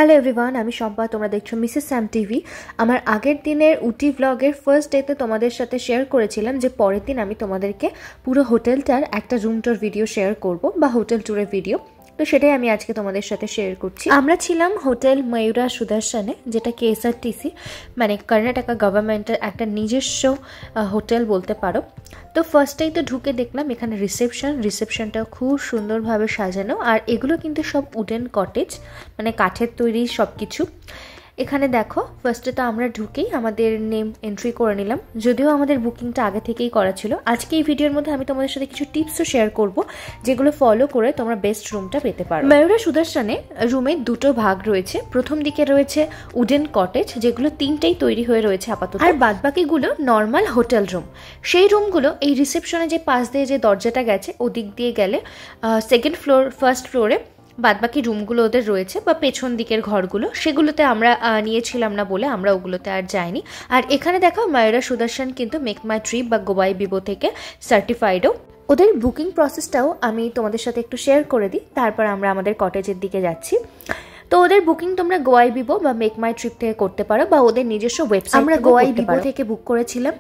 Hello everyone, আমি শম্পা। তোমরা দেখছো মিসেস স্যাম টিভি। আমার আগের দিনের উটি ব্লগের ফার্স্ট ডেতে তোমাদের সাথে শেয়ার করেছিলাম যে পরের দিন আমি তোমাদেরকে পুরো হোটেলটার একটা রুম ট্যুর ভিডিও শেয়ার করব বা হোটেল ট্যুরের ভিডিও। তো সেটাই আমি আজকে তোমাদের সাথে শেয়ার করছি। আমরা ছিলাম হোটেল ময়ূরা সুদর্শনে, যেটা KSRTC মানে কর্ণাটকা গভর্নমেন্টের একটা নিজস্ব হোটেল বলতে পারো। তো ফার্স্টেই তো ঢুকে দেখলাম এখানে রিসেপশনটা খুব সুন্দরভাবে সাজানো, আর এগুলো কিন্তু সব উডেন কটেজ, মানে কাঠের তৈরি সব কিছু। এখানে দেখো ফার্স্টে তো আমরা ঢুকেই আমাদের নেম এন্ট্রি করে নিলাম, যদিও আমাদের বুকিংটা আগে থেকেই করা ছিল। আজকে এই ভিডিওর মধ্যে আমি তোমাদের সাথে কিছু টিপসও শেয়ার করব, যেগুলো ফলো করে তোমরা বেস্ট রুমটা পেতে পারো। ময়ূরা সুদর্শনে রুমের দুটো ভাগ রয়েছে। প্রথম দিকে রয়েছে উডেন কটেজ, যেগুলো তিনটেই তৈরি হয়ে রয়েছে আপাতত, আর বাদবাকিগুলো নর্মাল হোটেল রুম। সেই রুমগুলো এই রিসেপশনে যে পাশ দিয়ে যে দরজাটা গেছে ওদিক দিয়ে গেলে সেকেন্ড ফ্লোর, ফার্স্ট ফ্লোরে বাদবাকি রুমগুলো ওদের রয়েছে, বা পেছন দিকের ঘরগুলো, সেগুলোতে আমরা নিয়েছিলাম না বলে আমরা ওগুলোতে আর যাইনি। আর এখানে দেখো ময়ূরা সুদর্শন কিন্তু মেক মাই ট্রিপ বা গোয়াই বিবো থেকে সার্টিফাইডও। ওদের বুকিং প্রসেসটাও আমি তোমাদের সাথে একটু শেয়ার করে দিই, তারপর আমরা আমাদের কটেজের দিকে যাচ্ছি। তো ওদের বুকিং তোমরা গোয়াই বিবো বা মেক মাই ট্রিপ থেকে করতে পারো, বা ওদের নিজস্ব ওয়েবসাইট। আমরা গোয়াই বিবো থেকে বুক করেছিলাম।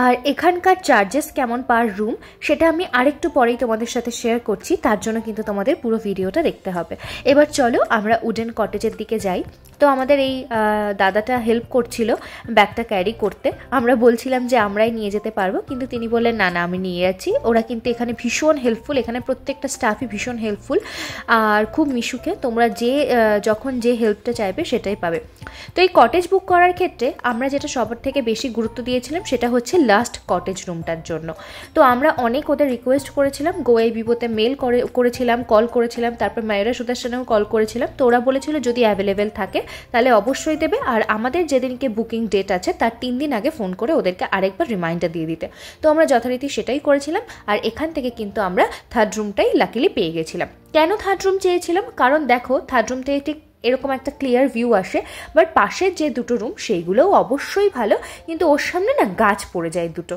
আর এখানকার চার্জেস কেমন পার রুম সেটা আমি আরেকটু পরেই তোমাদের সাথে শেয়ার করছি, তার জন্য কিন্তু তোমাদের পুরো ভিডিওটা দেখতে হবে। এবার চলো আমরা উডেন কটেজের দিকে যাই। তো আমাদের এই দাদাটা হেল্প করছিল ব্যাগটা ক্যারি করতে। আমরা বলছিলাম যে আমরাই নিয়ে যেতে পারবো, কিন্তু তিনি বললেন না আমি নিয়ে যাচ্ছি। ওরা কিন্তু এখানে ভীষণ হেল্পফুল, এখানে প্রত্যেকটা স্টাফই ভীষণ হেল্পফুল আর খুব মিশুকে। তোমরা যখন যে হেল্পটা চাইবে সেটাই পাবে। তো এই কটেজ বুক করার ক্ষেত্রে আমরা যেটা সবার থেকে বেশি গুরুত্ব দিয়েছিলাম সেটা হচ্ছে লাস্ট কটেজ রুমটার জন্য। তো আমরা অনেক ওদের রিকোয়েস্ট করেছিলাম, গোয়াই বিবোতে মেল করেছিলাম, কল করেছিলাম, তারপর ময়ূরা সুদর্শনেও কল করেছিলাম। তো ওরা বলেছিল যদি অ্যাভেলেবেল থাকে তাহলে অবশ্যই দেবে, আর আমাদের যেদিনকে বুকিং ডেট আছে তার 3 দিন আগে ফোন করে ওদেরকে আরেকবার রিমাইন্ডার দিয়ে দিতে। তো আমরা যথারীতি সেটাই করেছিলাম, আর এখান থেকে কিন্তু আমরা থার্ড রুমটাই লাকিলি পেয়ে গেছিলাম। কেন থার্ড রুম চেয়েছিলাম? কারণ দেখো থার্ড রুম থেকে ঠিক এরকম একটা ক্লিয়ার ভিউ আসে, বাট পাশের যে দুটো রুম সেইগুলোও অবশ্যই ভালো, কিন্তু ওর সামনে না গাছ পড়ে যায় দুটো।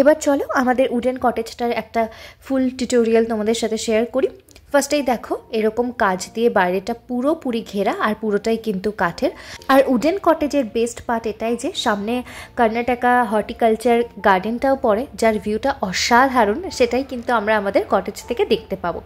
এবার চলো আমাদের উডেন কটেজটার একটা ফুল টিউটোরিয়াল তোমাদের সাথে শেয়ার করি। ফার্স্টেই দেখো এরকম কাজ দিয়ে বাইরেটা পুরোপুরি ঘেরা, আর পুরোটাই কিন্তু কাঠের। আর উডেন কটেজের বেস্ট পার্ট এটাই যে সামনে কর্ণাটকা হর্টিকালচার গার্ডেনটাও পড়ে, যার ভিউটা অসাধারণ। সেটাই কিন্তু আমরা আমাদের কটেজ থেকে দেখতে পাবো।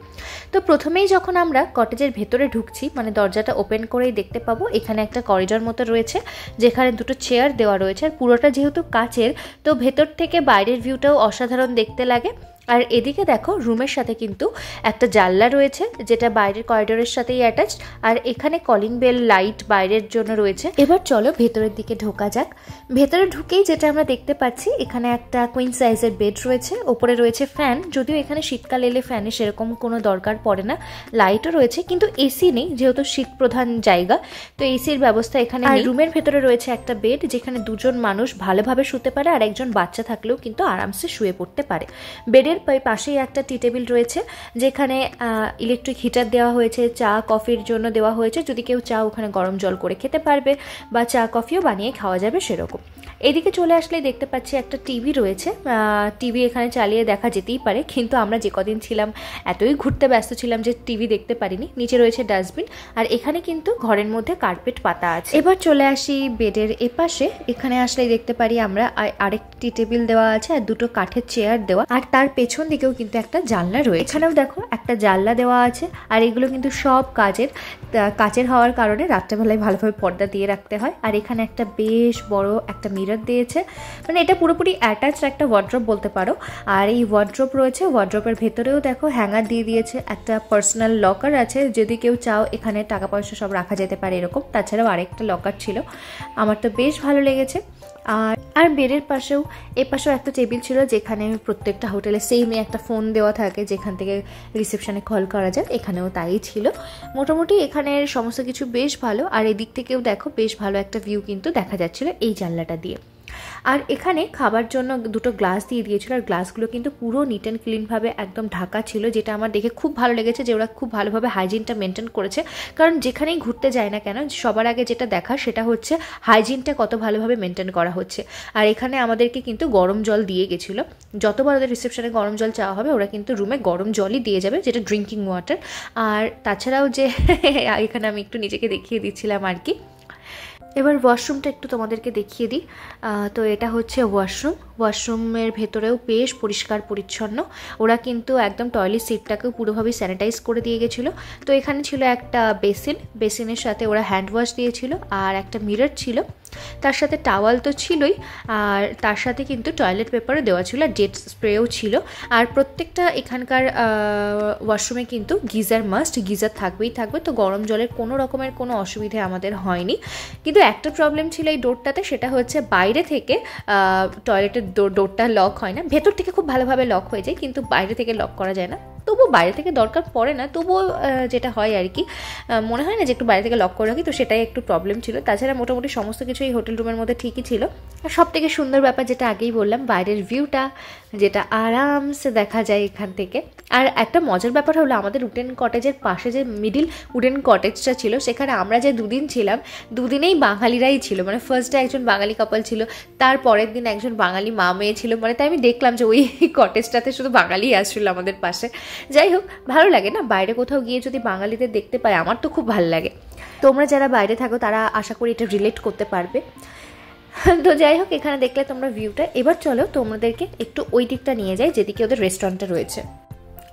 তো প্রথমেই যখন আমরা কটেজের ভেতরে ঢুকছি, মানে দরজাটা ওপেন করেই দেখতে পাবো এখানে একটা করিডর মতো রয়েছে, যেখানে দুটো চেয়ার দেওয়া রয়েছে। আর পুরোটা যেহেতু কাচের, তো ভেতর থেকে বাইরের ভিউটাও অসাধারণ দেখতে লাগে। আর এদিকে দেখো রুমের সাথে কিন্তু একটা জানলা রয়েছে, যেটা বাইরের করিডোরের সাথেই অ্যাটাচড। আর এখানে কলিং বেল লাইট বাইরের জন্য রয়েছে। এবার চলো ভেতরের দিকে ঢোকা যাক। ভেতরে ঢুকেই যেটা আমরা দেখতে পাচ্ছি, এখানে একটা কুইন সাইজের বেড রয়েছে, ওপরে রয়েছে ফ্যান। যদিও এখানে শীতকাল এলে ফ্যানের সেরকম কোনো দরকার পড়ে না, লাইটও রয়েছে, কিন্তু এসি নেই যেহেতু শীত প্রধান জায়গা, তো এসির ব্যবস্থা এখানে নেই। রুমের ভেতরে রয়েছে একটা বেড, যেখানে দুজন মানুষ ভালোভাবে শুতে পারে, আর একজন বাচ্চা থাকলেও কিন্তু আরামসে শুয়ে পড়তে পারে। বেডের পাশেই একটা টি টেবিল রয়েছে, যেখানে ইলেকট্রিক হিটার দেওয়া হয়েছে, চা কফির জন্য দেওয়া হয়েছে। যদি কেউ চা ওখানে গরম জল করে খেতে পারবে, বা চা কফিও বানিয়ে খাওয়া যাবে সেরকম। এদিকে চলে আসলে দেখতে পাচ্ছি একটা টিভি রয়েছে। টিভি এখানে চালিয়ে দেখা যেতেই পারে, কিন্তু আমরা যে কদিন ছিলাম এতই ঘুরতে ব্যস্ত ছিলাম যে টিভি দেখতে পারিনি। নিচে রয়েছে ডাস্টবিন, আর এখানে কিন্তু ঘরের মধ্যে কার্পেট পাতা আছে। এবার চলে আসি বেডের এপাশে। এখানে আসলেই দেখতে পারি আমরা আরেকটি টেবিল দেওয়া আছে, আর দুটো কাঠের চেয়ার দেওয়া, আর তার পেছন দিকেও কিন্তু একটা জানলা রয়েছে। এখানেও দেখো একটা জানলা দেওয়া আছে, আর এগুলো কিন্তু সব কাচের হওয়ার কারণে রাত্রেবেলায় ভালোভাবে পর্দা দিয়ে রাখতে হয়। আর এখানে একটা বেশ বড় একটা মিরর দিয়েছে, মানে এটা পুরোপুরি অ্যাটাচড একটা ওয়ার্ড্রপ বলতে পারো। আর এই ওয়ার্ড্রপ রয়েছে, ওয়ার্ড্রপের ভেতরেও দেখো হ্যাঙ্গার দিয়ে দিয়েছে, একটা পার্সোনাল লকার আছে, যদি কেউ চাও এখানে টাকা পয়সা সব রাখা যেতে পারে এরকম। তাছাড়াও আরেকটা লকার ছিল, আমার তো বেশ ভালো লেগেছে। আর বেডের পাশেও এপাশেও একটা টেবিল ছিল, যেখানে প্রত্যেকটা হোটেলে সেমই একটা ফোন দেওয়া থাকে, যেখান থেকে রিসেপশনে কল করা যায়। এখানেও তাই ছিল। মোটামুটি এখানের সমস্ত কিছু বেশ ভালো। আর এদিক থেকেও দেখো বেশ ভালো একটা ভিউ কিন্তু দেখা যাচ্ছিল এই জানলাটা দিয়ে। আর এখানে খাবার জন্য দুটো গ্লাস দিয়ে দিয়েছিল, আর গ্লাসগুলো কিন্তু পুরো নিট অ্যান্ড ক্লিনভাবে একদম ঢাকা ছিল, যেটা আমার দেখে খুব ভালো লেগেছে যে ওরা খুব ভালোভাবে হাইজিনটা মেনটেন করেছে। কারণ যেখানেই ঘুরতে যায় না কেন সবার আগে যেটা দেখা সেটা হচ্ছে হাইজিনটা কত ভালোভাবে মেনটেন করা হচ্ছে। আর এখানে আমাদেরকে কিন্তু গরম জল দিয়ে গেছিলো, যতবার ওদের রিসেপশনে গরম জল চাওয়া হবে ওরা কিন্তু রুমে গরম জলই দিয়ে যাবে, যেটা ড্রিঙ্কিং ওয়াটার। আর তাছাড়াও যে এখানে আমি একটু নিজেকে দেখিয়ে দিচ্ছিলাম আর কি। এবার ওয়াশরুমটা একটু তোমাদেরকে দেখিয়ে দিই। তো এটা হচ্ছে ওয়াশরুমের ভেতরেও বেশ পরিষ্কার পরিচ্ছন্ন। ওরা কিন্তু একদম টয়লেট সিটটাকেও পুরোভাবে স্যানিটাইজ করে দিয়ে গেছিলো। তো এখানে ছিল একটা বেসিনের সাথে ওরা হ্যান্ড ওয়াশ দিয়েছিল, আর একটা মিরর ছিল, তার সাথে টাওয়াল তো ছিলই, আর তার সাথে কিন্তু টয়লেট পেপারও দেওয়া ছিল, আর জেট স্প্রেও ছিল। আর প্রত্যেকটা এখানকার ওয়াশরুমে কিন্তু গিজার গিজার থাকবেই থাকবে। তো গরম জলের কোনো রকমের কোনো অসুবিধে আমাদের হয়নি। কিন্তু একটা প্রবলেম ছিল এই ডোরটাতে, সেটা হচ্ছে বাইরে থেকে টয়লেটের ডোরটা লক হয় না, ভেতর থেকে খুব ভালোভাবে লক হয়ে যায়, কিন্তু বাইরে থেকে লক করা যায় না। তবুও বাইরে থেকে দরকার পড়ে না, তবুও যেটা হয় আর কি, মনে হয় না যে একটু বাইরে থেকে লক করে রাখি, তো সেটাই একটু প্রবলেম ছিল। তাছাড়া মোটামুটি সমস্ত কিছু এই হোটেল রুমের মধ্যে ঠিকই ছিল। আর সব থেকে সুন্দর ব্যাপার যেটা আগেই বললাম, বাইরের ভিউটা যেটা আরামসে দেখা যায় এখান থেকে। আর একটা মজার ব্যাপার হলো, আমাদের উডেন কটেজের পাশে যে মিডিল উডেন কটেজটা ছিল, সেখানে আমরা যে দুদিন ছিলাম, দুদিনেই বাঙালিরাই ছিল। মানে ফার্স্ট ডে একজন বাঙালি কাপল ছিল, তার পরের দিন একজন বাঙালি মা মেয়ে ছিল। মানে তাই আমি দেখলাম যে ওই কটেজটাতে শুধু বাঙালি আসছিল আমাদের পাশে। যাই হোক, ভালো লাগে না বাইরে কোথাও গিয়ে যদি বাঙালিদের দেখতে পাই, আমার তো খুব ভালো লাগে। তোমরা যারা বাইরে থাকো তারা আশা করি এটা রিলেট করতে পারবে। তো যাই হোক, এখানে দেখলে তোমরা ভিউটা। এবার চলো তোমাদেরকে একটু ওই দিকটা নিয়ে যাই যেদিকে ওদের রেস্টুরেন্টটা রয়েছে।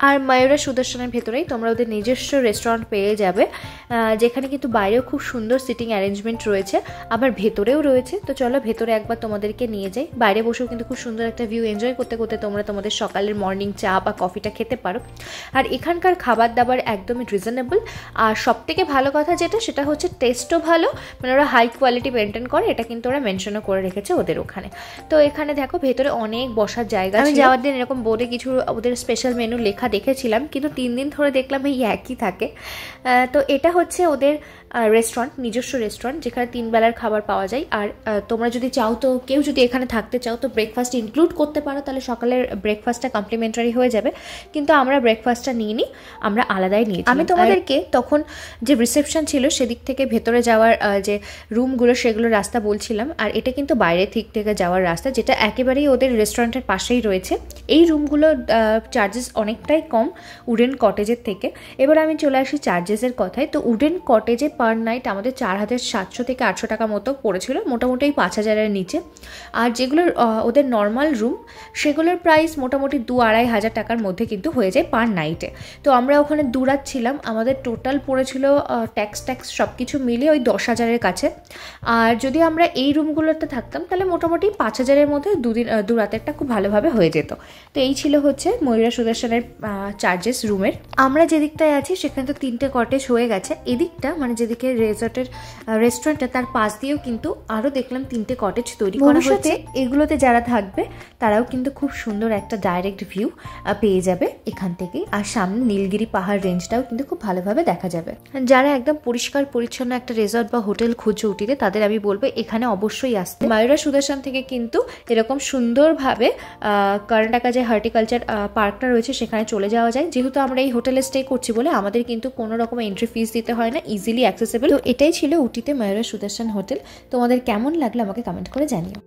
আর ময়ূরা সুদর্শনের ভেতরেই তোমরা ওদের নিজস্ব রেস্টুরেন্ট পেয়ে যাবে, যেখানে কিন্তু বাইরেও খুব সুন্দর সিটিং অ্যারেঞ্জমেন্ট রয়েছে, আবার ভেতরেও রয়েছে। তো চলো ভেতরে একবার তোমাদেরকে নিয়ে যাই। বাইরে বসেও কিন্তু খুব সুন্দর একটা ভিউ এনজয় করতে করতে তোমরা তোমাদের সকালের মর্নিং চা বা কফিটা খেতে পারো। আর এখানকার খাবার দাবার একদমই রিজনেবল। আর সবথেকে ভালো কথা যেটা, সেটা হচ্ছে টেস্টও ভালো, মানে ওরা হাই কোয়ালিটি মেনটেন করে, এটা কিন্তু ওরা মেনশনও করে রেখেছে ওদের ওখানে। তো এখানে দেখো ভেতরে অনেক বসার জায়গা। আমি যাওয়ার দিন এরকম বোর্ডে কিছু ওদের স্পেশাল মেনু লেখা দেখেছিলাম, কিন্তু 3 দিন ধরে দেখলাম এই একই থাকে। তো এটা হচ্ছে ওদের রেস্টুরেন্ট, নিজস্ব রেস্টুরেন্ট, যেখানে 3 বেলার খাবার পাওয়া যায়। আর তোমরা যদি চাও, তো কেউ যদি এখানে থাকতে চাও তো ব্রেকফাস্ট ইনক্লুড করতে পারো, তাহলে সকালের ব্রেকফাস্টটা কমপ্লিমেন্টারি হয়ে যাবে। কিন্তু আমরা ব্রেকফাস্টটা নিইনি, আমরা আলাদাই নিয়েছি। আমি তোমাদেরকে তখন যে রিসেপশন ছিল সেদিক থেকে ভেতরে যাওয়ার যে রুমগুলো, সেগুলোর রাস্তা বলছিলাম। আর এটা কিন্তু বাইরের দিক থেকে যাওয়ার রাস্তা, যেটা একেবারেই ওদের রেস্টুরেন্টের পাশেই রয়েছে। এই রুমগুলোর চার্জেস অনেকটাই কম উডেন কটেজের থেকে। এবার আমি চলে আসি চার্জেসের কথায়। তো উডেন কটেজে পার নাইট আমাদের 4700 থেকে 800 টাকা মতো পড়েছিল, মোটামুটি 5000-এর নিচে। আর যেগুলোর ওদের নর্মাল রুম, সেগুলোর প্রাইস মোটামুটি 2-2.5 হাজার টাকার মধ্যে কিন্তু হয়ে যায় পার নাইটে। তো আমরা ওখানে 2 রাত ছিলাম, আমাদের টোটাল পড়েছিল ট্যাক্স সব কিছু মিলিয়ে ওই 10,000-এর কাছে। আর যদি আমরা এই রুমগুলোতে থাকতাম তাহলে মোটামুটি 5000-এর মধ্যে 2 রাতেরটা খুব ভালোভাবে হয়ে যেত। তো এই ছিল হচ্ছে ময়ূরা সুদর্শনের চার্জেস রুমের। আমরা যে দিকটায় আছি সেখানে তো 3টে কটেজ হয়ে গেছে। এদিকটা মানে যেদিকে রেজর্টের রেস্টুরেন্টটা, তার পাশ দিয়েও কিন্তু আরও দেখলাম 3টে কটেজ তৈরি করা হয়েছে। এগুলোতে যারা থাকবে তারাও কিন্তু খুব সুন্দর একটা ডাইরেক্ট ভিউ পেয়ে যাবে এখান থেকে। আর সামনে নীলগিরি পাহাড় রেঞ্জটাও কিন্তু খুব ভালোভাবে দেখা যাবে। যারা একদম পরিষ্কার পরিচ্ছন্ন একটা রেজর্ট বা হোটেল খুঁজছে উটিতে, তাদের আমি বলবো এখানে অবশ্যই আসতে। ময়ূরা সুদর্শন থেকে কিন্তু এরকম সুন্দরভাবে কর্ণাটকা যে হর্টিকালচার পার্কটা রয়েছে সেখানে চলে যাওয়া যায়। যেহেতু আমরা এই হোটেলে স্টে করছি বলে আমাদের কিন্তু কোনো রকম এন্ট্রি ফিস দিতে হয় না, ইজিলি অ্যাক্সেসেবল। তো এটাই ছিল উটিতে ময়ূরা সুদর্শন হোটেল। তোমাদের কেমন লাগলো আমাকে কমেন্ট করে জানিও।